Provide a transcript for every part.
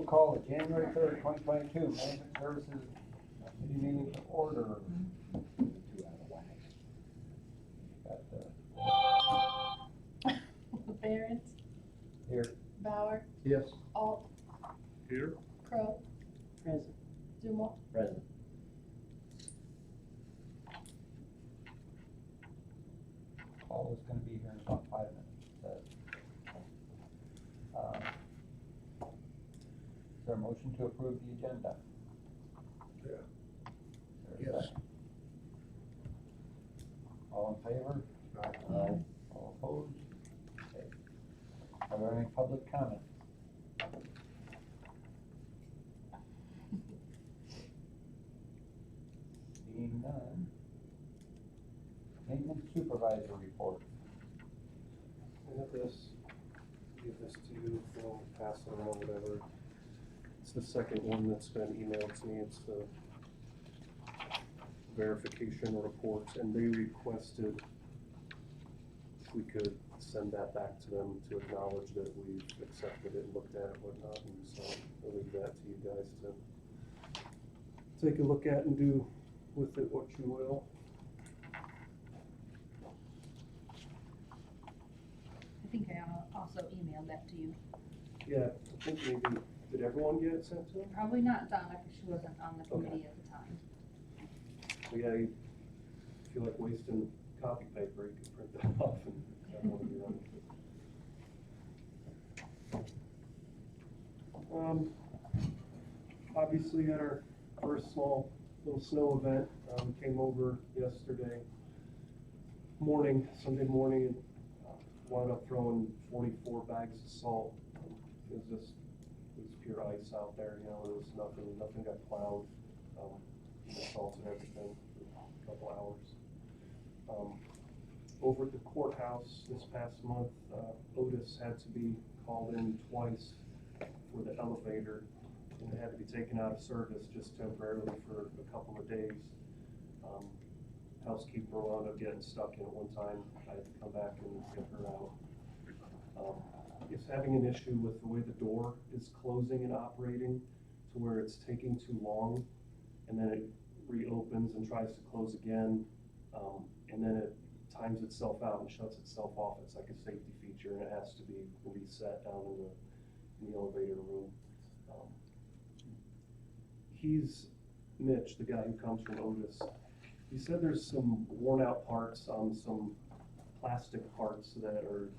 We'll call it January 3rd, 2022, Management Services City Meeting to order. Got the Barron, here. Bauer, Yes. Alt, Here. Crow, Present. Dumont. Present. Paul is gonna be here in about 5 minutes. Is there a motion to approve the agenda? Yeah. Is there a Yes. second? All in favor? Aye. All opposed? Okay. Are there any public comments? Seeing none. Maintenance supervisor report. I have this, give this to you, we'll pass it around, whatever. It's the second one that's been emailed to me, it's the verification reports, and they requested if we could send that back to them to acknowledge that we've accepted it and looked at it, whatnot, and so I'll leave that to you guys to take a look at and do with it what you will. I think I also emailed that to you. Yeah, I think maybe, did everyone get it sent to them? Probably not Donna, because she wasn't on the Okay. committee at the time. So yeah, you feel like wasting copy paper, you can print that off and have one of your own. Obviously at our first small little snow event, came over yesterday morning, Sunday morning, and wound up throwing 44 bags of salt. It was pure ice out there, you know, there was nothing got plowed, the salt and everything for a couple hours. Over at the courthouse this past month, Otis had to be called in twice for the elevator, and it had to be taken out of service just temporarily for a couple of days. Housekeeper wound up getting stuck in at one time. I had to come back and get her out. It's having an issue with the way the door is closing and operating to where it's taking too long, and then it reopens and tries to close again, and then it times itself out and shuts itself off. It's like a safety feature, and it has to be reset down in the elevator room. He's Mitch, the guy who comes from Otis. He said there's some worn out parts on some plastic parts that are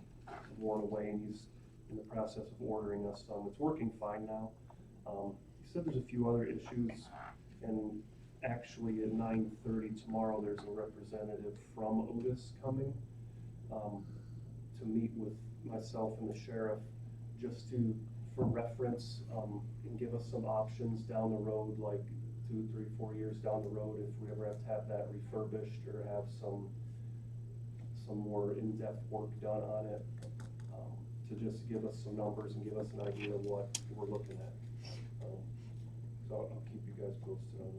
worn away, and he's in the process of ordering us some. It's working fine now. He said there's a few other issues, and actually at 9:30 tomorrow there's a representative from Otis coming to meet with myself and the sheriff, just for reference, and give us some options down the road, like 2, 3, 4 years down the road, if we ever have to have that refurbished or have some more in-depth work done on it, to just give us some numbers and give us an idea of what we're looking at. So I'll keep you guys posted on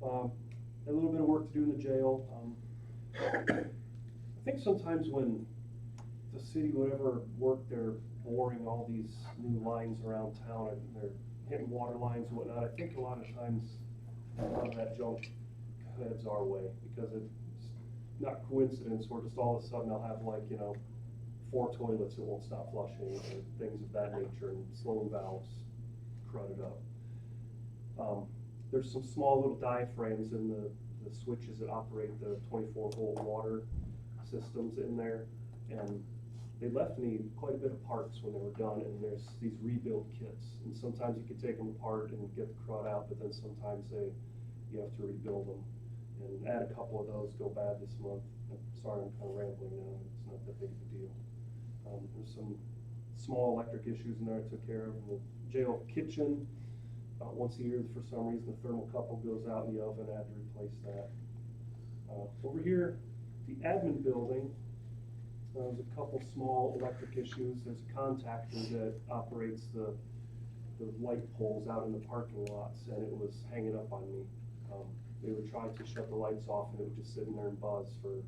that. A little bit of work to do in the jail. I think sometimes when the city would ever work, they're boring all these new lines around town, and they're hitting water lines and whatnot. I think a lot of times a lot of that junk heads our way, because it's not coincidence where just all of a sudden I'll have, like, 4 toilets that won't stop flushing or things of that nature, and slowing valves crowded up. There's some small little diaphragms in the switches that operate the 24-volt water systems in there, and they left me quite a bit of parts when they were done, and there's these rebuild kits, and sometimes you can take them apart and get the crud out, but then sometimes you have to rebuild them, and I had a couple of those go bad this month. I'm sorry, I'm kind of rambling now. It's not that big of a deal. There's some small electric issues in there I took care of. In the jail kitchen, once a year, for some reason, the thermocouple goes out in the oven. I had to replace that. Over here, the admin building, there's a couple small electric issues. There's a contactor that operates the light poles out in the parking lots, and it was hanging up on me. They were trying to shut the lights off, and it was just sitting there and buzz for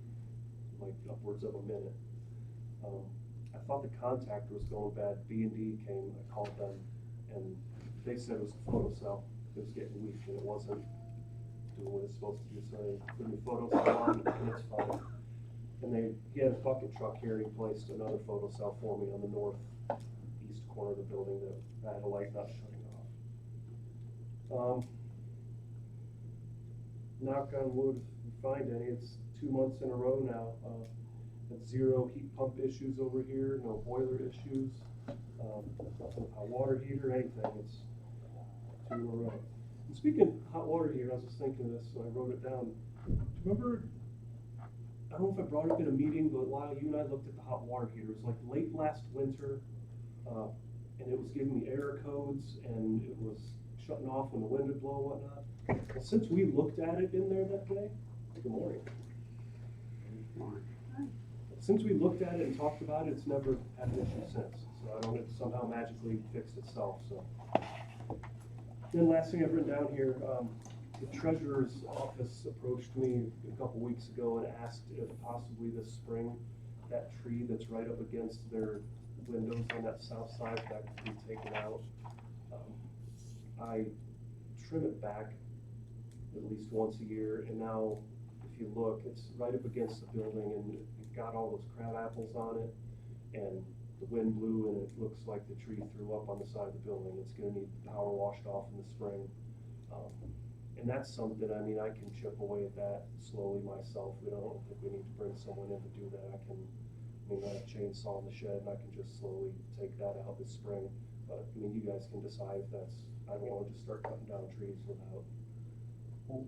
like upwards of a minute. I thought the contactor was going bad. B&D came, I called them. and they said it was a photo cell, it was getting weak and it wasn't doing what it's supposed to do, so they put a new photo cell on and it's fine. And he had a bucket truck here, he placed another photo cell for me on the northeast corner of the building that I had a light not shutting off. Knock on wood, if we find any, it's 2 months in a row now, with 0 heat pump issues over here, no boiler issues, nothing with hot water heater, anything, it's 2 in a row. And speaking of hot water heater, I was just thinking of this, so I wrote it down. Do you remember, I don't know if I brought it up in a meeting, but Lyle, you and I looked at the hot water heater. It was like late last winter, and it was giving me error codes, and it was shutting off when the wind would blow and whatnot. Well, since we looked at it in there that day, good morning. Since we looked at it and talked about it, it's never had an issue since. So I don't know if it somehow magically fixed itself, so. Then last thing I've written down here, the treasurer's office approached me a couple weeks ago and asked if possibly this spring, that tree that's right up against their windows on that south side, that could be taken out. I trim it back at least once a year, and now if you look, it's right up against the building, and you've got all those crab apples on it, and the wind blew, and it looks like the tree threw up on the side of the building. It's gonna need power washed off in the spring. And that's something, I mean, I can chip away at that slowly myself. I don't think we need to bring someone in to do that. I have a chainsaw in the shed, and I can just slowly take that out this spring. But, I mean, you guys can decide if that's, I don't wanna just start cutting down trees without.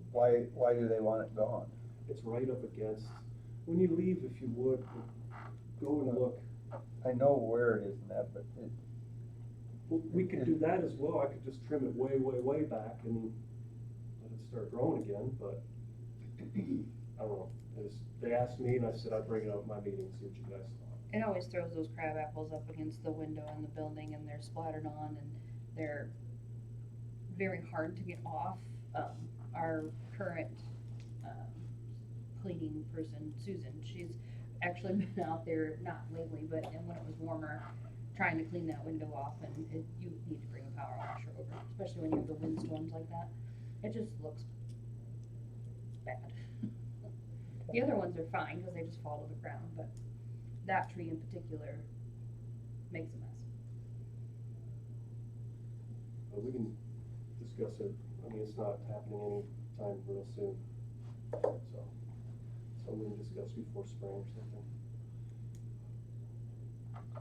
Why do they want it gone? It's right up against, when you leave, if you would, go and look. I know where it is in that, but Well, we could do that as well. I could just trim it way, way, way back and let it start growing again, but I don't know. They asked me and I said I'd bring it up in my meeting, see what you guys thought. It always throws those crab apples up against the window in the building and they're splattered on and they're very hard to get off. Our current cleaning person, Susan, she's actually been out there, not lately, but when it was warmer, trying to clean that window off, and you need to bring a power washer over, especially when you have the windstorms like that. It just looks bad. The other ones are fine because they just fall to the ground, but that tree in particular makes a mess. But we can discuss it. I mean, it's not happening anytime real soon, so we can discuss before spring or something.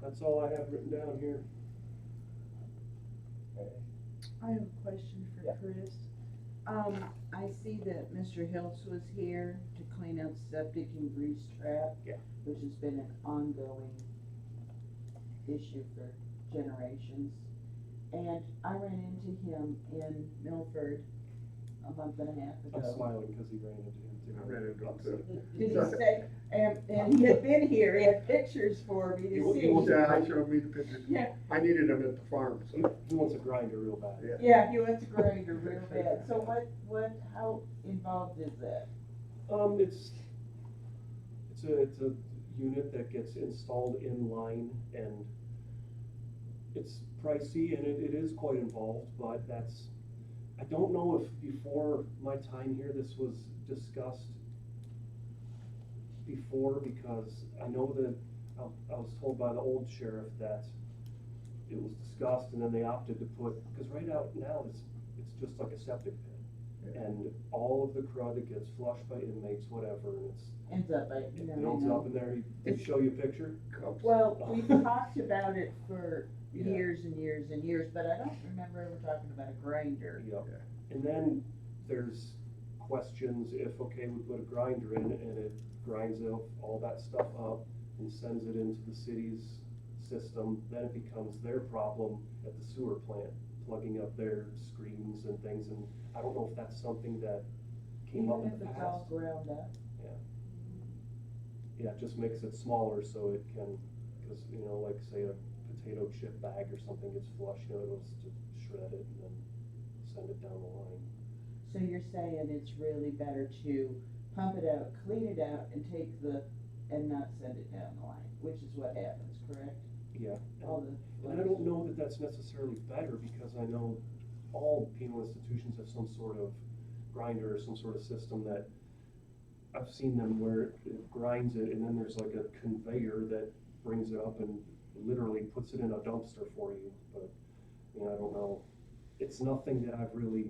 That's all I have written down here. I have a question for Yeah. Chris. I see that Mr. Hiltz was here to clean out septic and grease trap. Yeah. Which has been an ongoing issue for generations. And I ran into him in Milford a month and a half I'm ago. smiling because he ran into him too. I ran into him too. Did he say, and he had been here, he had pictures for me to see. Yeah, I showed me the pictures. Yeah. I needed them at the farm, so. He wants a grinder real bad. Yeah. Yeah, he went to grinder real bad. So how involved is that? It's a unit that gets installed in line, and it's pricey and it is quite involved, but I don't know if before my time here this was discussed before, because I know that I was told by the old sheriff that it was discussed, and then they opted to put, because right out now it's just like a septic pit. Yeah. And all of the crud that gets flushed by inmates, whatever, and Ends up, it builds up in there. Did he show you a picture? Well, we've talked about it for Yeah. years and years and years, but I don't remember ever talking about a grinder. Yep. And then there's questions if, okay, we put a grinder in and it grinds all that stuff up and sends it into the city's system, then it becomes their problem at the sewer plant, plugging up their screens and things, and I don't know if that's something that came up Even in if the it's all past. ground up. Yeah, it just makes it smaller so it can, because, like say a potato chip bag or something gets flushed, it goes to shred it and then send it down the line. So you're saying it's really better to pump it out, clean it out, and and not send it down the line, which is what happens, correct? Yeah. all the. And I don't know that that's necessarily better, because I know all penal institutions have some sort of grinder or some sort of system that, I've seen them where it grinds it, and then there's like a conveyor that brings it up and literally puts it in a dumpster for you, but, you know, I don't know. It's nothing that I've really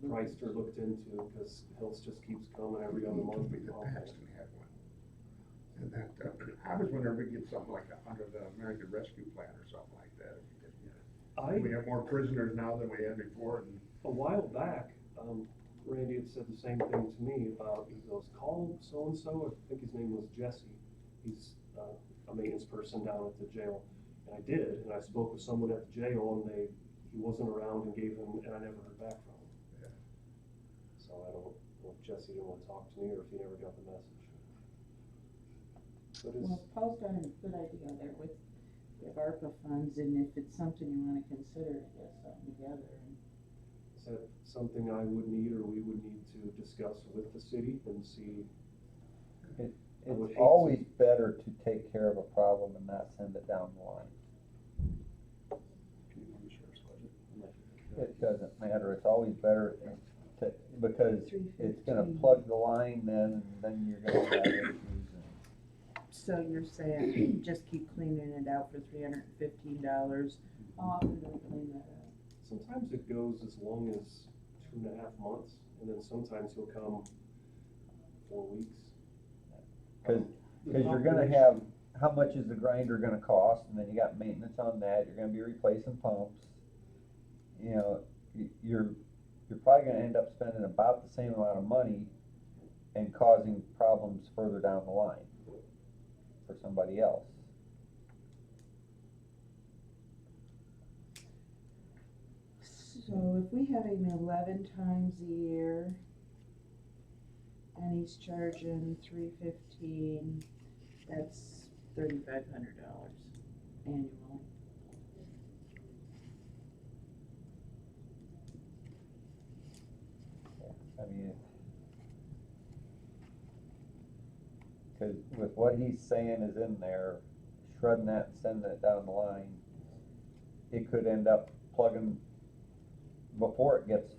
priced or looked into, because Hills just keeps coming every other month. We the Paxton had one. And that, I was wondering if we could get something like that under the American Rescue Plan or something like that. If we could, you know. We have more prisoners now than we had before, and A while back, Randy had said the same thing to me about, he goes, call so-and-so, I think his name was Jesse. He's a maintenance person down at the jail. And I did, and I spoke with someone at the jail, and he wasn't around, and gave him, and I never heard back from him. Yeah. So I don't know if Jesse didn't want to talk to me, or if he never got the message. But Well, Paul's got a good idea there with, we have ARPA funds, and if it's something you wanna consider, I guess, something together. is that something I would need, or we would need to discuss with the city and see? I would hate It's to- always better to take care of a problem and not send it down the line. It doesn't matter, it's always better to, because it's gonna plug the line then, and then you're gonna have issues. So you're saying just keep cleaning it out for $315? How often do we clean that up? Sometimes it goes as long as 2.5 months, and then sometimes he'll come 4 weeks. Cause, The cause you're gonna population- have, how much is the grinder gonna cost, and then you got maintenance on that, you're gonna be replacing pumps. You know, you're probably gonna end up spending about the same amount of money and causing problems further down the line for somebody else. So if we have him 11 times a year and he's charging $315, that's $3,500 annually. I mean, cause with what he's saying is in there, shredding that and sending it down the line, it could end up plugging before it gets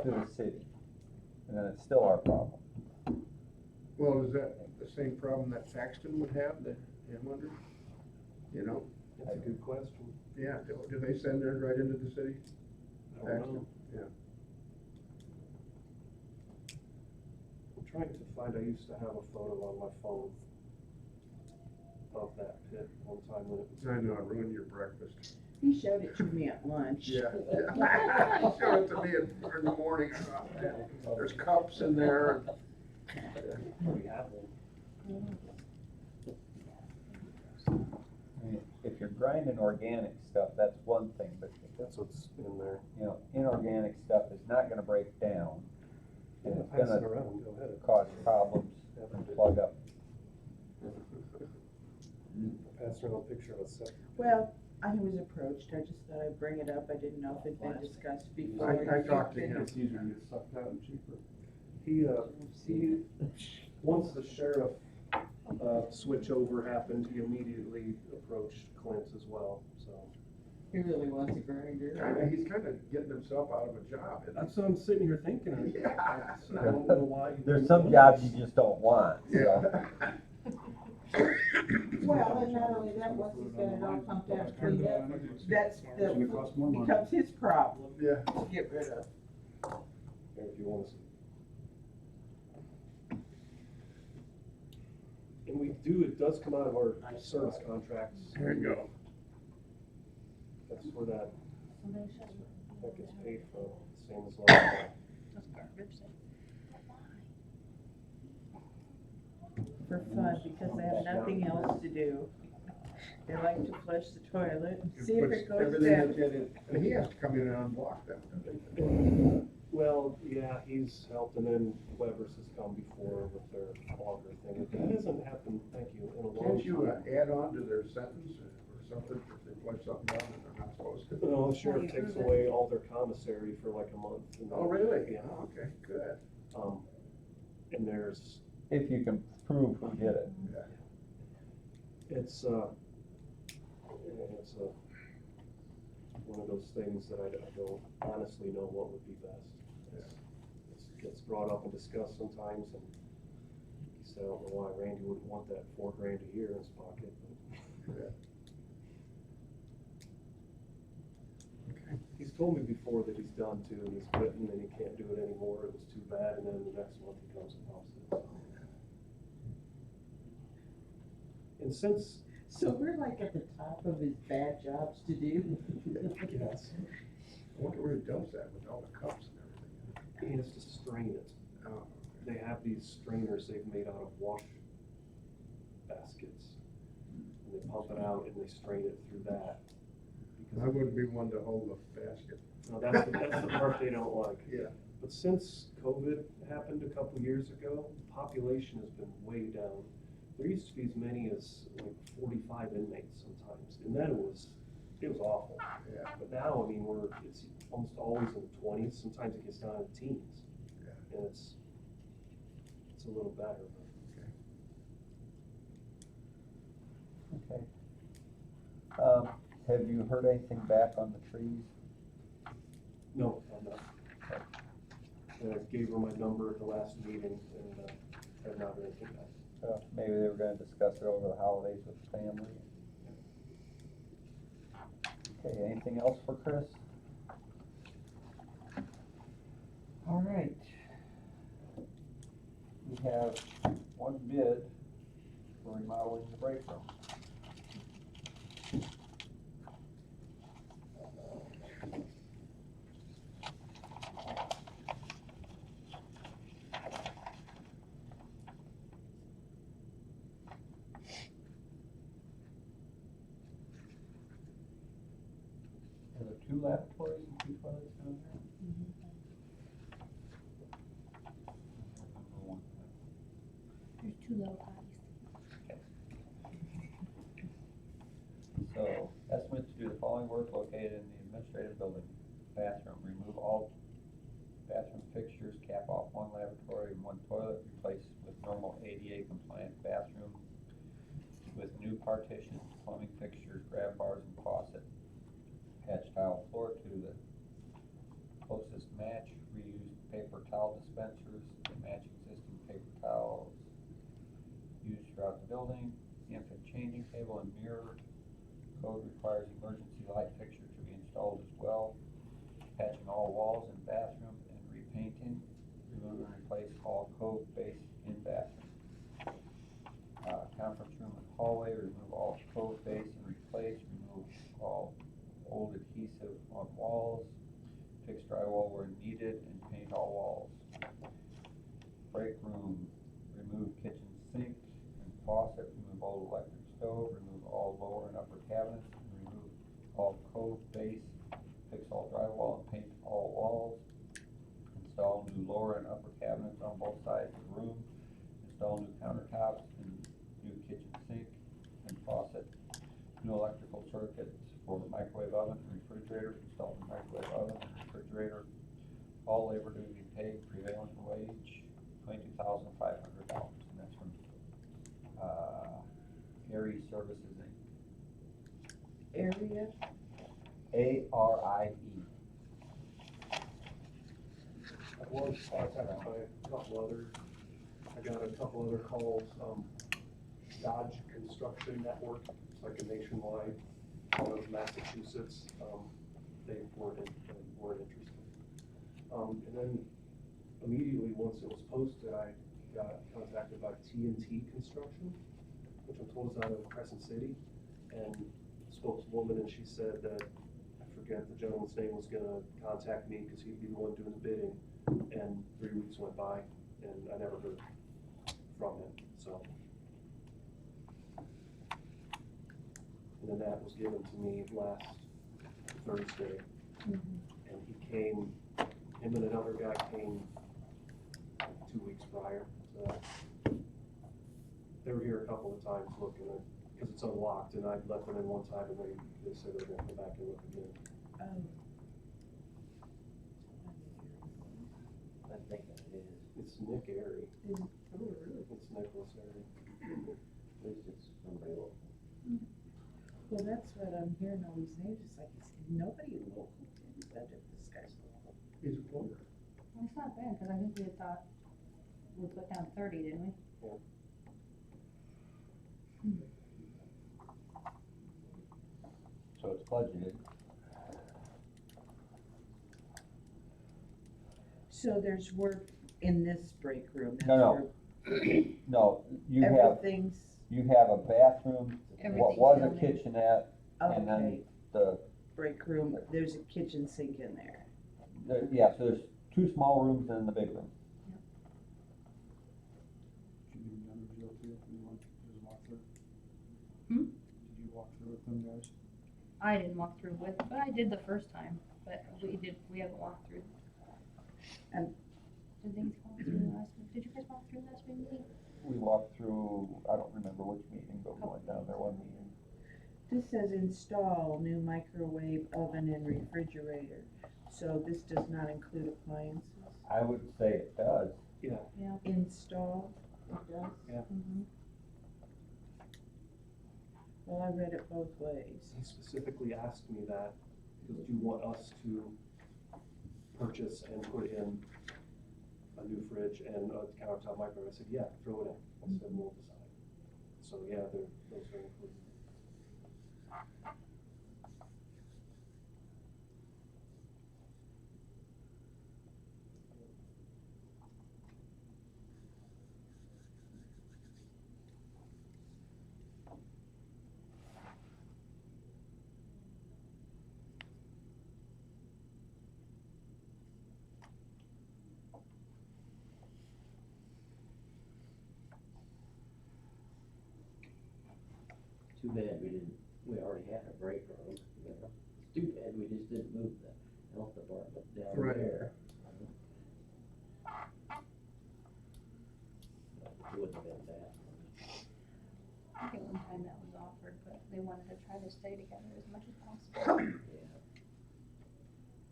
to the city, and then it's still our problem. well, is that the same problem that Paxton would have, that him under? You know, That's a good question. yeah, do they send theirs right into the city? I don't know. Paxton? Yeah. I'm trying to find, I used to have a photo on my phone of that pit one time when it was. I know, I ruined your breakfast. He showed it to me at lunch. Yeah. Show it to me in the morning. There's cups in there. We have one. I mean, if you're grinding organic stuff, that's one thing, but, That's what's in there. you know, inorganic stuff is not gonna break down. And it's Pass it gonna around, go ahead. cause problems and plug up. Pass around a picture of a septic. Well, I was approached, I just thought I'd bring it up, I didn't know if it'd been discussed before. I talked to him. It's easier to get sucked out and cheaper. He, once the sheriff, switch over happened, he immediately approached Clint as well, so. He really wants a grinder. He's kind of getting himself out of a job, isn't That's what I'm sitting here thinking. Yeah. I don't know why. he There's wouldn't some do jobs this. you just don't want, he? so. Well, and not only that, once he's got it all pumped out, cleaned up, That's gonna cost more money. becomes his problem Yeah. to get rid of. Here, if you want to see. And we do, it does come out of our service contracts. There you go. That's where that Somebody says, gets paid for, same as last. that's garbage. For fun, because they have nothing else to do. They like to flush the toilet and see if Puts it goes everything down. that's in it. And he has to come in and unblock them. Well, yeah, he's helped, and then Weber's has come before with their logger thing. That hasn't happened, thank you, in a long Can't you time. add on to their sentence or something if they flush something down that they're not supposed to? No, the sheriff takes away all their commissary for like a month. and Oh, then- really? Yeah. Okay, good. And there's, If you can prove who did it. it's, and it's one of those things that I don't honestly know what would be best. It gets brought up and discussed sometimes, and he said, I don't know why Randy wouldn't want that $4,000 a year in his pocket, but. Yeah. Okay. He's told me before that he's done too, and he's quitting, and he can't do it anymore, it was too bad, and then the next month he comes and pops it. And since, So we're like at the top of his bad jobs to do. yes, I wonder where he dumps that with all the cups and everything. he has to strain it. Oh, They have these strainers they've made out of wash baskets, and they pump it out and they strain it through that. I wouldn't be one to hold a basket. No, that's the part they don't like. Yeah. But since COVID happened a couple years ago, the population has been way down. There used to be as many as like 45 inmates sometimes, and then it was awful. Yeah. But now, I mean, it's almost always in the 20s, sometimes it gets down to the teens. Yeah. And it's a little better. Okay. Have you heard anything back on the trees? No, I'm not. I gave her my number at the last meeting and have not heard anything back. Maybe they were gonna discuss it over the holidays with the family. Okay, anything else for Chris? All right. We have one bid for remodeling the break room. Are there 2 lavatories and 2 toilets down there? There's 2 little potties. So, estimate to do the following work located in the administrative building. Bathroom, remove all bathroom fixtures, cap off 1 lavatory and 1 toilet, replace with normal ADA compliant bathroom with new partitions, plumbing fixtures, grab bars and faucet. Patch tile floor to the closest match, reuse paper towel dispensers to match existing paper towels used throughout the building. Infant changing table and mirror. Code requires emergency light fixture to be installed as well. Patching all walls in bathroom and repainting. Remove and replace all code base in bathroom. Conference room and hallway, remove all code base and replace. Remove all old adhesive on walls. Fix drywall where needed and paint all walls. Break room, remove kitchen sink and faucet, remove old electric stove, remove all lower and upper cabinets, and remove all cove base, fix all drywall and paint all walls. Install new lower and upper cabinets on both sides of the room. Install new countertops and new kitchen sink and faucet. New electrical circuits for microwave oven and refrigerator. Install the microwave oven and refrigerator. All labor to be paid prevailing wage, $22,500, and that's from Gary Services Inc. Area, ARIE. I was contacted by a couple others. I got a couple other calls, Dodge Construction Network, it's like a nationwide, out of Massachusetts, they weren't interested. And then immediately, once it was posted, I got contacted by TNT Construction, which I'm told is out of Crescent City, and spokeswoman, and she said that, I forget the gentleman's name, was gonna contact me, because he'd be the one doing the bidding, and 3 weeks went by, and I never heard from him, so. And then that was given to me last Thursday, and he came, him and another guy came 2 weeks prior, so. They were here a couple of times looking at, because it's unlocked, and I let them in one time, and they said they were gonna come back and look again. I think that it is. It's Nick Airy. Oh, really? It's Nicholas Airy. At least it's somebody else. Well, Well, that's what I'm hearing all these names, it's like, nobody local did better, this guy's local. He's a plumber. Well, it's not bad, cause I think we had thought, we put down 30, didn't we? So it's budgeted. So there's work in this break room, that's No, where No, you have, everything's, you have a bathroom, what Everything's was a down there. kitchenette, and then okay, the, break room, there's a kitchen sink in there. yeah, so there's 2 small rooms and the big room. Did you do another drill too? You want, just walk through? Hmm? Did you walk through with them guys? I didn't walk through with, but I did the first time, but we haven't walked through. And- Did things walk through last week? Did you guys walk through last week meeting? We walked through, I don't remember which meeting, but we went down there one meeting. This says install new microwave oven and refrigerator, so this does not include appliances? I would say it does. Install, it does? Yeah. Mhm. Well, I read it both ways. He specifically asked me that, because do you want us to purchase and put in a new fridge and a countertop microwave? I said, yeah, throw it in. I said, we'll decide. So, yeah, those are included. Too bad we already had a break room, you know. It's too bad we just didn't move the health department down Right. there. It wouldn't have been bad. I think at one time that was offered, but they wanted to try to stay together as much as possible. Yeah.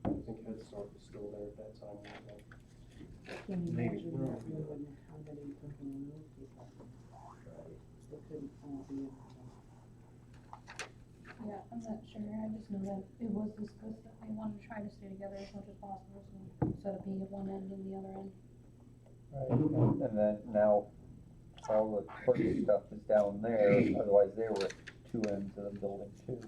I think Head Start was still there at that time. wasn't it? Can you Maybe. imagine that we wouldn't accommodate them in the new people? They couldn't all be in the Yeah, I'm not sure, I just know that it was discussed that they wanted to try to stay together as much as possible, so instead of being at one end and the other end. And then now, all the clerk stuff is down there, otherwise they were at 2 ends of the building too.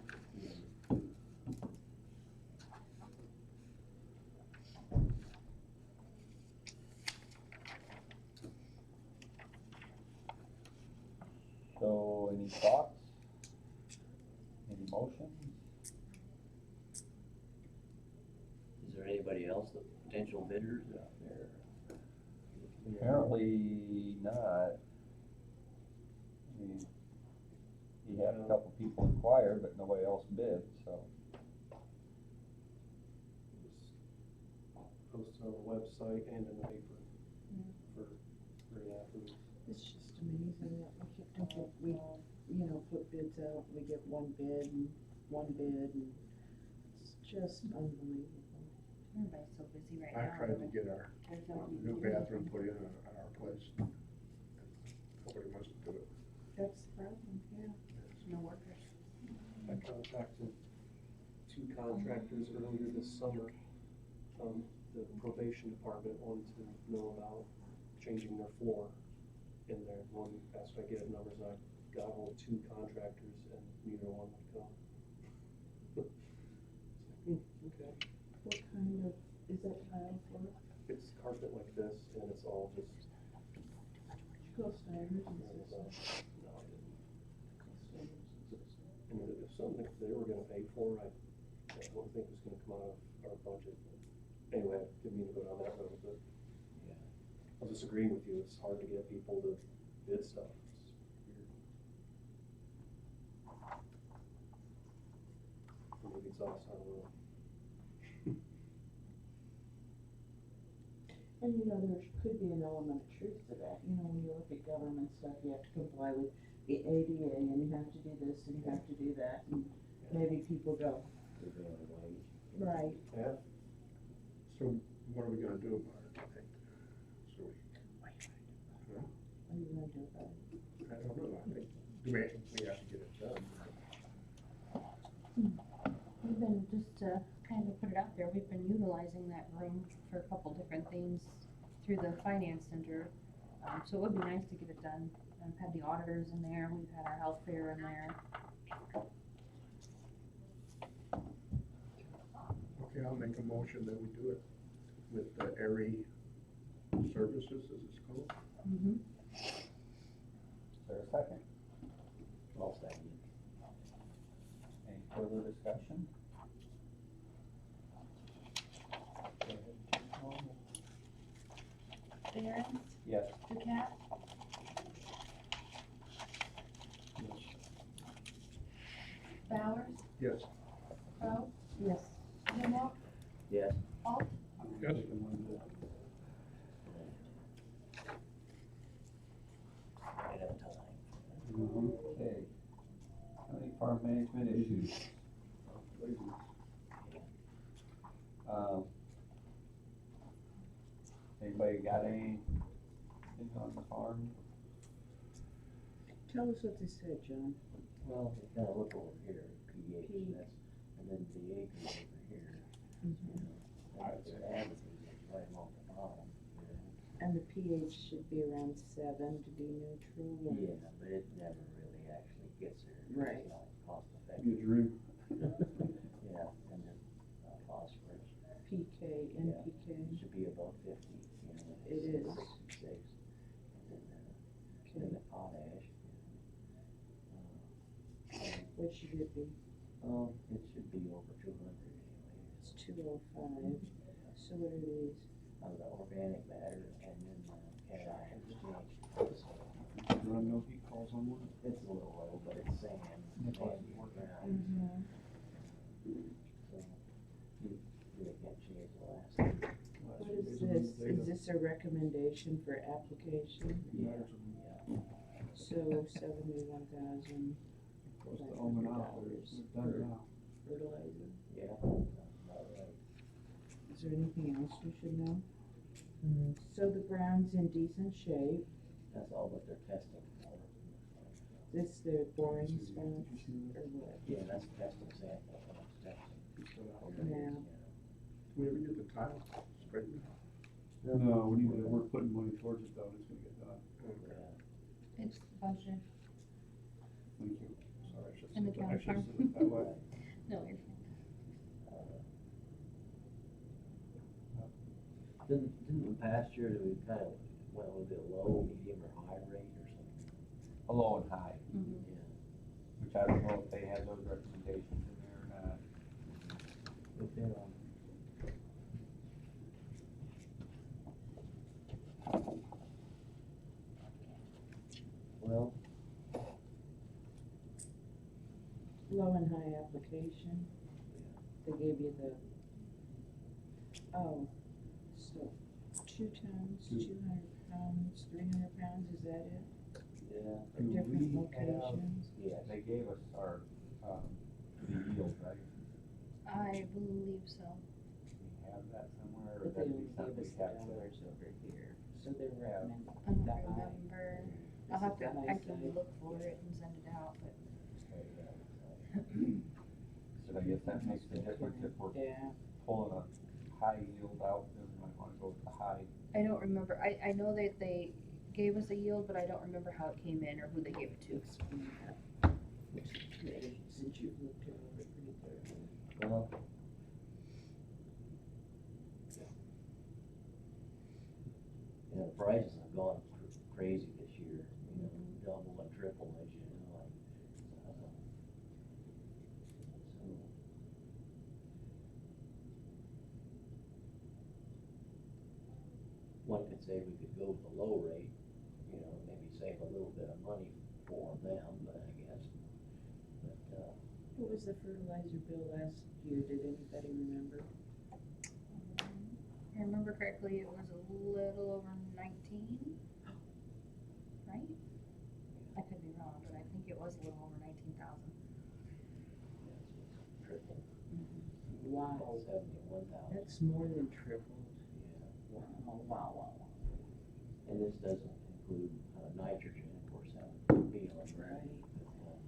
So, any thoughts? Any motions? Is there anybody else, the potential bidders out there? Apparently not. He had a couple people inquire, but nobody else bid, so. It was posted on the website and in the paper for athletes. It's just amazing that we you know, put bids out, we get one bid, and it's just unbelievable. Everybody's so busy right now. I tried to get our new bathroom put in at our place. Nobody wants to do it. That's the problem, yeah. No workers. I contacted 2 contractors earlier this summer. The probation department wanted to know about changing their floor in there. One asked if I get numbers, and I got hold of 2 contractors, and neither one would come. Okay. What kind of, is that tile floor? It's carpet like this, and it's all just. Cool Steiners and No, stuff. I didn't. And if something they were gonna pay for, I don't think it was gonna come out of our budget. Anyway, didn't mean to go down that road, but Yeah. I was just agreeing with you, it's hard to get people to bid stuff. It's weird. Maybe it's us, I don't know. And you know, there could be an element of truth to that, you know, when you look at government stuff, you have to comply with the ADA, and you have to do this, and you have to do that, and maybe people go, Prevailing wage. right, Yeah, So what are we gonna do about it, I think? So what are you gonna do about it? I don't know, I think, we have to get it done. just to kind of put it out there, we've been utilizing that room for a couple different things through the finance center. So it would be nice to get it done. I've had the auditors in there, we've had our health fair in there. Okay, I'll make a motion that we do it with the Airy Services, as it's called. Mm-hmm. Is there a second? I'll second Any further discussion? Barons, Yes. Ducat, Bowers, Yes. Crowe, Yes. Newmaw, it. Yes. Alt, Yes. Right on time. Okay. County farm management issues. Um, Anybody got anything on the farm? Tell us what they said, John. Well, we kinda look over here, PH, and that's, and then the acres over here. You know, and it's averages right along the bottom, you know. And the pH should be around 7 to be neutral. or- Yeah, but it never really actually gets there. Right. It's not cost effective. Good drink. Yeah, and then phosphorus, PK, it NPK. should be above 50, you know. It it's is. 66. And then Okay. the potash, What should it be? it should be over 200 anyway. It's 205. So what are these? The organic matter and then cation exchange. So Run no heat calls on one. it's a little low, but it's sand, sandy ground, Mm-hmm. so you really can't change the last. What is this? Is this a recommendation for application? Yeah. So 71,000 Goes to Omen out, they're done now. fertilizer. Yeah, sounds about right. Is there anything else we should know? So the ground's in decent shape. That's all that they're testing for. This their boring spout or what? Yeah, that's testing sample, that's testing. Yeah. We ever get the tile straightened out? No, we're putting money towards it though, and it's gonna get done. Yeah. it's budgeted Thank you. Sorry, I should in the have said- I county should have farm. said it that way. No, you're fine. Didn't the past year that we kind of went with a low, medium, or high rate or something? A low and high, Mhm. Yeah. which I don't know if they had those recommendations in there or not. But then, well, Low and high application. They gave you the, oh, so 2 tons, 200 pounds, 300 pounds, is that it? yeah, For Do different we have- locations? yes. They gave us our, the yield, right? I believe so. We have that somewhere, or But they that'd only be something gave us we the have to. dollars over here, so they're Yeah. recommending I don't the high. remember. This I'll have is to, the high I can side. look for it and send it out, but So I guess that makes the difference if we're Yeah, pulling a high yield out, then we might wanna go with the high. I don't remember. I know that they gave us a yield, but I don't remember how it came in or who they gave it to. explain that. Since you've looked it over pretty thoroughly. Well, you know, the prices have gone crazy this year, you know, double and triple as you know, like, so. One could say we could go with the low rate, you know, maybe save a little bit of money for them, but I guess, but, What was the fertilizer bill last year, did anybody remember? If I remember correctly, it was a little over 19, right? I could be wrong, but I think it was a little over 19,000. triple, Wow, 71,000, that's more than tripled. yeah. Wow. And this doesn't include nitrogen, of course, that would be on there. Right. But,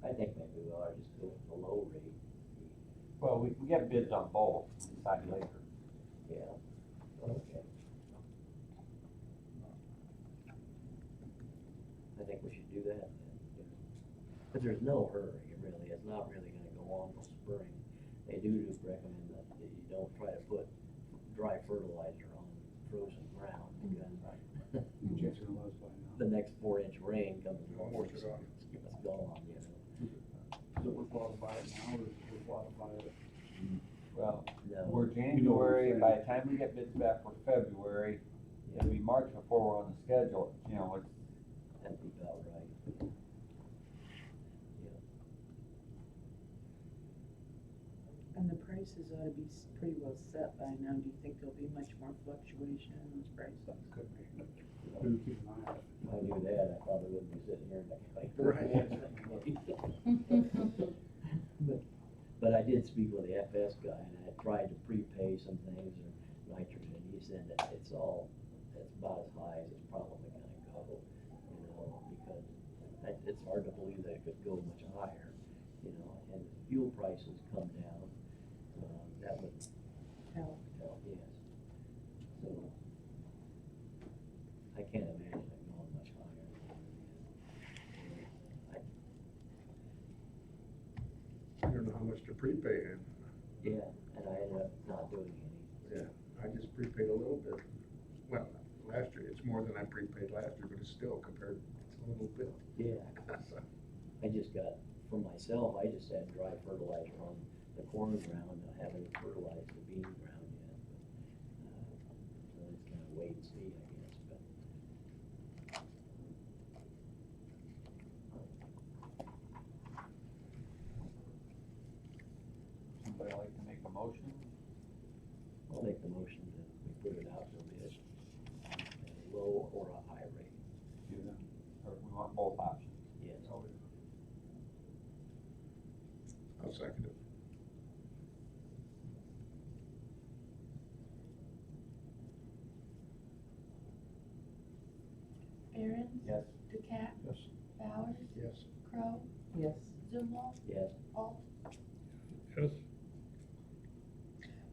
I think maybe we ought to just go with the low rate, Well, we get bids on both, decide later. yeah, okay. I think we should do that then. But there's no hurry, really, it's not really gonna go on till spring. They do just recommend that you don't try to put dry fertilizer on frozen ground, because Chance of lows by now. the next 4-inch rain comes along, Wash it's it off. gone, you know. Is it worthwhile to buy it now, or is it worthwhile to buy it? Well, No, we're January, by the time we get bids back for February, it'll be March before we're on the schedule, you know, it's, that'd be about right. And the prices ought to be pretty well set by now. Do you think there'll be much more fluctuation in those prices? Could be. Better keep an eye on it. If I knew that, I probably wouldn't be sitting here next week. But I did speak with the FS guy, and I tried to prepay some things or nitrogen, he said that it's about as high as it's probably gonna go, you know, because it's hard to believe that it could go much higher, you know, and if fuel prices come down, that would Help. help, yes. So, I can't imagine it going much higher. I don't know how much to prepay in. Yeah, and I ended up not doing any. Yeah, I just prepaid a little bit. Well, last year, it's more than I prepaid last year, but it's still compared, it's a little bit. Yeah, I just got, for myself, I just had dry fertilizer on the corn ground, I haven't fertilized the bean ground yet. So it's kind of wait and see, I guess, but. somebody like to make a motion? I'll make the motion that we put it out for bid, at a low or a high rate, Or we want both options? yes. I'll second it. Aaron, Yes. Ducat, Yes. Bowers, Yes. Crow, Yes. Zumwalt, Yes, Alt. Yes.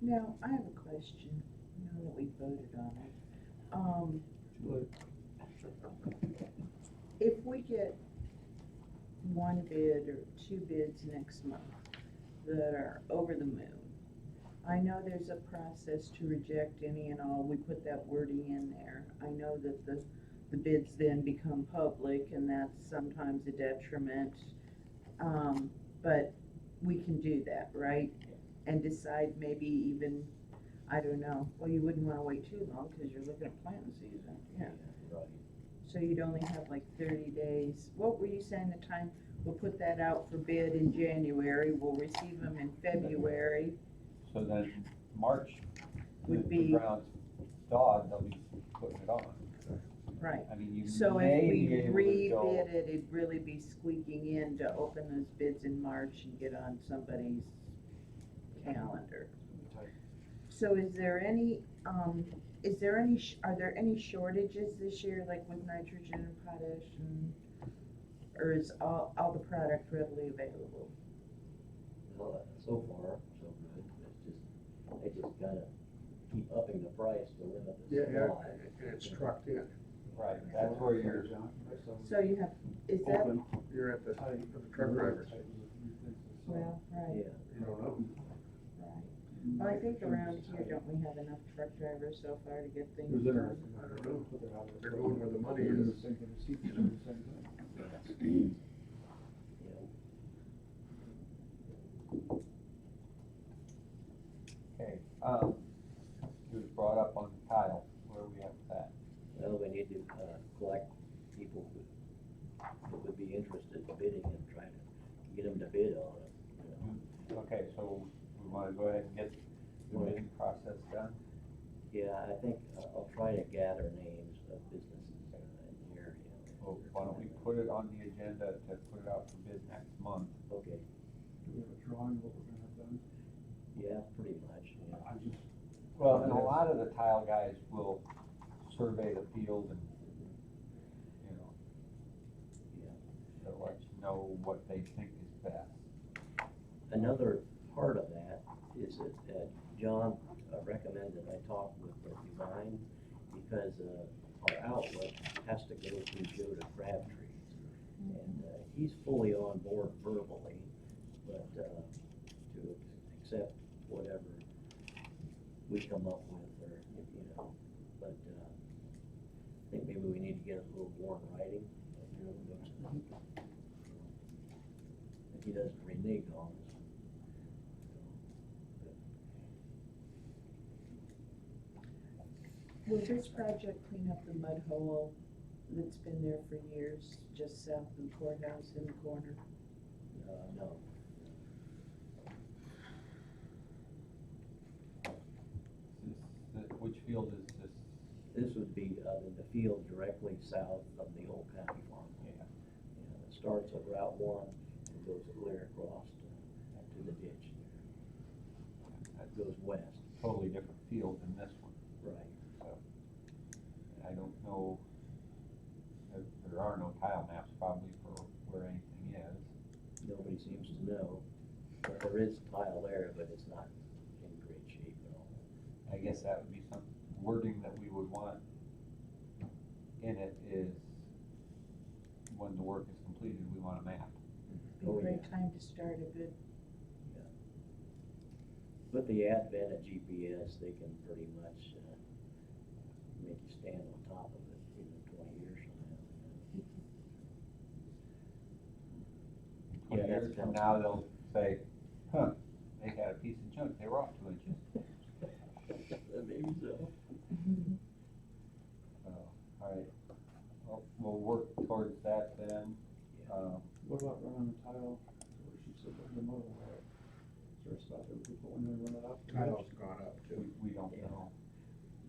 Now, I have a question, now that we voted on it. If we get one bid or two bids next month that are over the moon, I know there's a process to reject any and all, we put that wording in there. I know that the bids then become public and that's sometimes a detriment. But we can do that, right? And decide maybe even, I don't know, well, you wouldn't wanna wait too long, cause you're looking at planting season, yeah. right. So you'd only have like 30 days. What were you saying the time? We'll put that out for bid in January, we'll receive them in February. So then, March, Would the be- ground's thawed, they'll be putting it on. Right. I mean, you So if may be we able to rebid go, it, it'd really be squeaking in to open those bids in March and get on somebody's calendar. So is there any, are there any shortages this year, like with nitrogen and potash and, or is all the product readily available? Well, so far, so good, it's just gotta keep upping the price to limit the Yeah, supply. and it's trucked in. right, that's where you're, So you have, is that, Open, you're at the truck drivers. well, right, Yeah, You don't know. right. Well, I think around here, don't we have enough truck drivers so far to get things Who's done? I don't know. They're going where the money is. yeah. okay, it was brought up on tile, where are we at with that? Well, we need to, collect people who would be interested in bidding and try to get them to bid on it, you know. Okay, so we wanna go ahead and get the bidding process done? Yeah, I think I'll try to gather names of businesses in the area. Well, why don't we put it on the agenda to put it out for bid next month? Okay, Do we have a drawing of what we're gonna have done? yeah, pretty much, yeah. I just, Well, and a lot of the tile guys will survey the field and, you know, Yeah. they'll let you know know what they think is best. Another part of that is that John recommended I talk with the design because our outlet has to go through Joe to Crabtree. And he's fully on board verbally, but to accept whatever we come up with, or, you know, but I think maybe we need to get a little more in writing. You know, if he doesn't renege on us. Will this project clean up the mud hole that's been there for years, just south of the courthouse in the corner? No. Which field is this? This would be in the field directly south of the old county farm. Yeah. And it starts at Route 1 and goes clear across to the ditch there. That goes west. Totally different field than this one. Right. So, I don't know, there are no tile maps probably for where anything is. Nobody seems to know. But there is tile there, but it's not in great shape at all. I guess that would be some wording that we would want in it is when the work is completed, we want a map. Be a great time to start a good, With the advent of GPS, they can pretty much make you stand on top of it, you know, 20 years from now. 20 Yeah, that's years from kind of- now, they'll say, huh, they had a piece of junk, they were off 2 inches. Maybe so. All right, well, we'll work towards that then. What about running the tile, where she said the motor, is there a spot that people when they run it up? Tile's gone up too. We don't Yeah. know.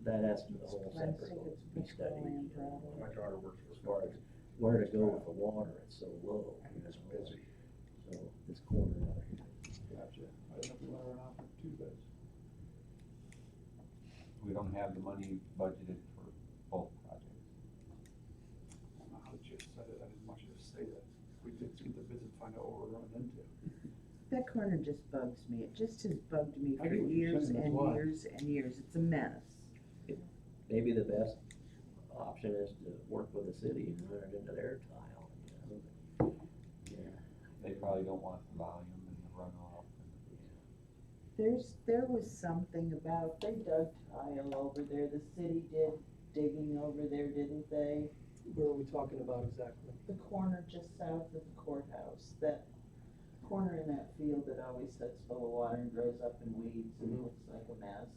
That has to be a it's whole plastic, separate it's be studied. petroleum probably. My daughter works As for. far as where to go with the water, it's so low. And it's you know, busy. So this corner out here. Gotcha, I didn't know if we went around for 2 beds. We don't have the money budgeted for both projects. I don't know how the chief said it, I didn't want you to say that. We did get the visit, find out what we're running into. That corner just bugs me. It just has bugged me I for get what you're years saying, that's and why. years and years. It's a mess. Maybe the best option is to work with the city and run it into their tile, you know. Yeah. They probably don't want the volume and the runoff. There was something about, they dug tile over there. The city did digging over there, didn't they? Where are we talking about exactly? The corner just south of the courthouse, that corner in that field that always sits full of water and grows up in weeds and Mhm. looks like a mess.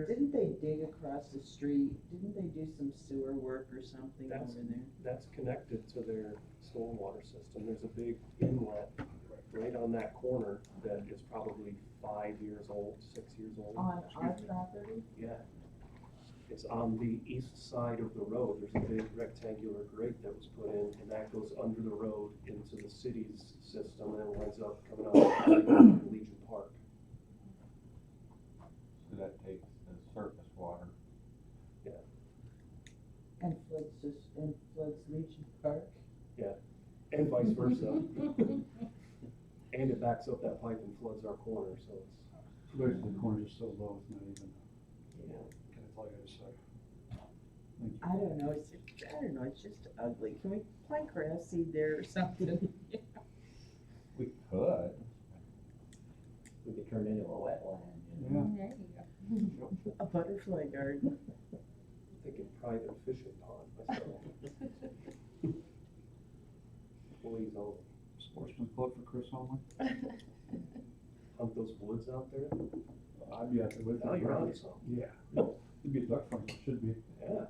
Didn't they dig across the street? Didn't they do some sewer work or something That's- over there? That's connected to their stormwater system. There's a big inlet right on that corner that is probably 5 years old, 6 years old. On our property? Yeah. It's on the east side of the road. There's a big rectangular grate that was put in, and that goes under the road into the city's system, and then winds up coming out of Legion Park. So that takes the surface water. And floods Legion Park? And vice versa. And it backs up that pipe and floods our corner, so it's, Basically, the corners are so low, it's not even, yeah. that's all I gotta say. I don't know, it's just ugly. Can we plant grass seed there or something? We could. We could turn it into a wetland, you know. Yeah. There you go. A butterfly garden. Thinking private fishing pond myself. Employees only. Sportsman club for Chris only? Hunt those woods out there? I'd be out there with you. Oh, you're on some. Yeah, it'd be a duck farm, it should be. Yeah.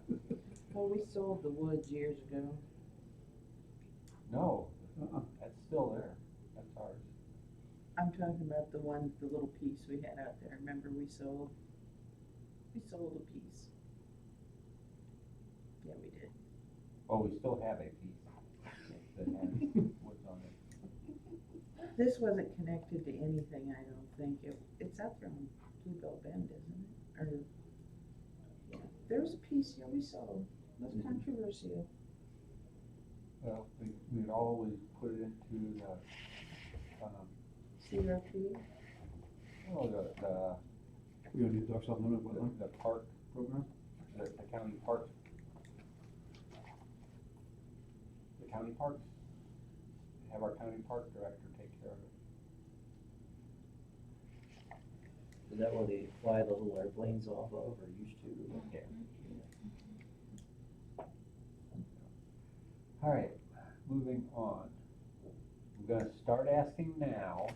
Well, we sold the woods years ago. No, Uh-uh. that's still there. That's ours. I'm talking about the little piece we had out there. Remember we sold a piece. Yeah, we did. Oh, we still have a piece that has woods on it. This wasn't connected to anything, I don't think. It's up from Bluebell Bend, isn't it? Or, yeah, there was a piece, yeah, we sold. It was controversial. well, we'd always put it into the, CRP? oh, We gonna do ducks off limit wetland the park, program? the county parks. The county parks, have our county park director take care of it. Is that where they fly the little airplanes off of, or used to? Yeah. All right, moving on. I'm gonna start asking now,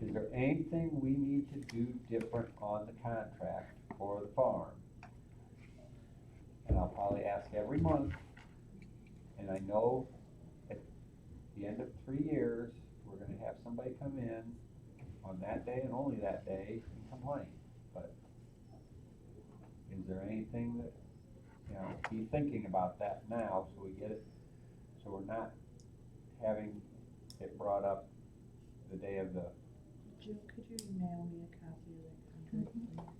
is there anything we need to do different on the contract for the farm? And I'll probably ask every month, and I know at the end of 3 years, we're gonna have somebody come in on that day and only that day and complain, but is there anything that, be thinking about that now, so we get it, so we're not having it brought up the day of the, Jill, could you email me a copy of that contract,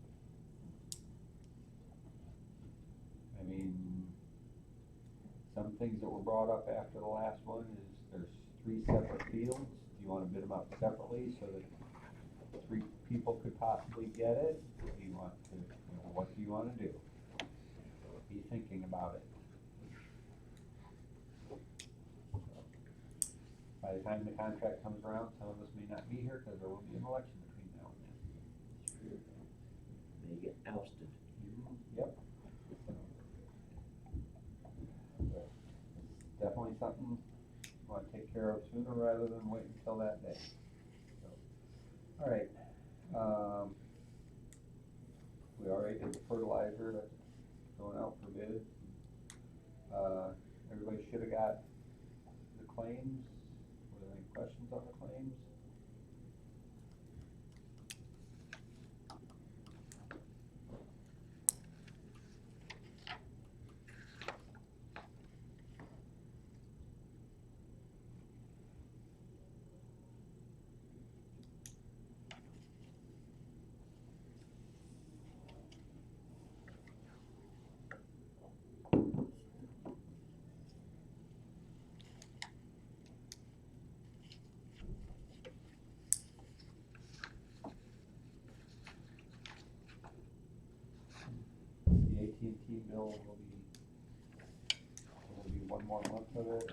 I mean, some things that were brought up after the last one is there's 3 separate fields. Do you wanna bid them out separately so that 3 people could possibly get it? Do you want to, what do you wanna do? Be thinking about it. By the time the contract comes around, some of us may not be here because there will be an election between now and then. They get ousted. Yep. But it's definitely something you wanna take care of sooner rather than wait until that day. So, all right, we already did the fertilizer that's going out for bid. Everybody should have got the claims. Were there any questions on the claims? The AT&T bill will be one more month of it.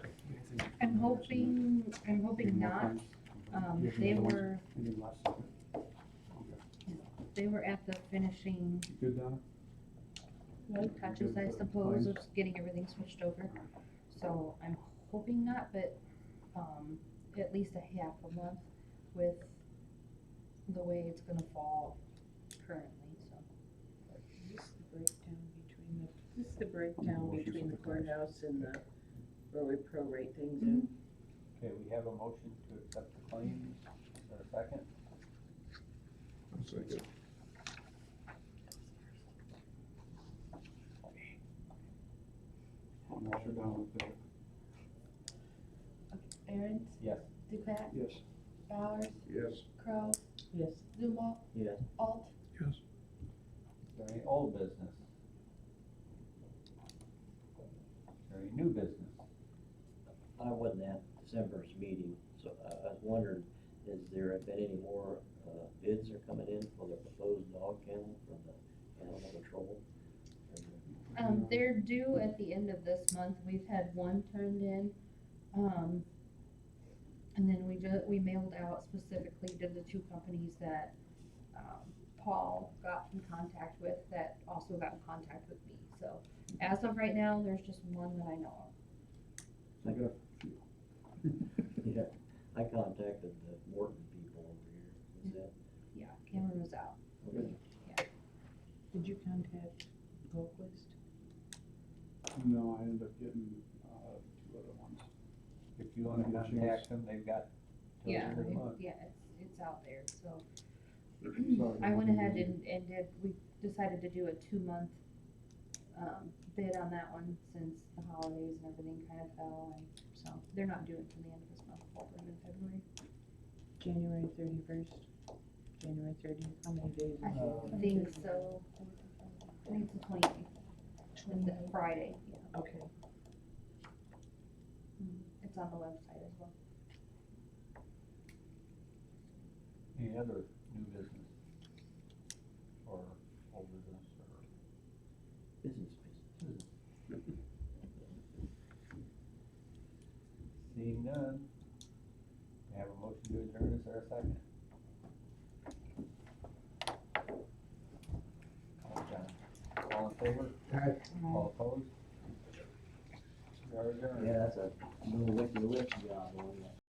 I'm hoping not. They were at the finishing Good, Donna? touches, I suppose, of getting everything switched over. So I'm hoping not, but, at least a half a month with the way it's gonna fall currently, so. This is the breakdown between the courthouse and the, where we prorate things in. Okay, we have a motion to accept the claims. Is there a second? I'll second. I'm not sure down with that. Aaron's, Yes. Ducat, Yes. Bowers, Yes. Crow, Yes. Zumba, Yes. Alt. Yes. Is there any old business? Is there any new business? I wasn't at December's meeting, so I was wondering, has there been any more bids are coming in for the proposed dog kennel from the animal control? They're due at the end of this month. We've had one turned in. And then we mailed out specifically to the 2 companies that, Paul got in contact with that also got in contact with me. So as of right now, there's just one that I know of. Yeah, I contacted the Morton people over here, was that? Yeah, Cameron was out. Okay. Did you contact Goldquist? No, I ended up getting, 2 other ones. If you wanna contact them, they've got till the Yeah, end of the month. it's out there, so. Sorry, I went ahead and we decided to do a 2-month, bid on that one since the holidays and everything kind of fell, and so they're not due until the end of this month, hopefully in February. January 31st, January 30th, how many days is I it? think so. I think it's the 28th, the Friday, yeah. Okay. It's on the website as well. Any other new business? Or old business or Business. business? Seeing none, we have a motion to adjourn, is there a second? All in favor? All opposed? We are adjourned. Yeah, that's a little licky lick job on that.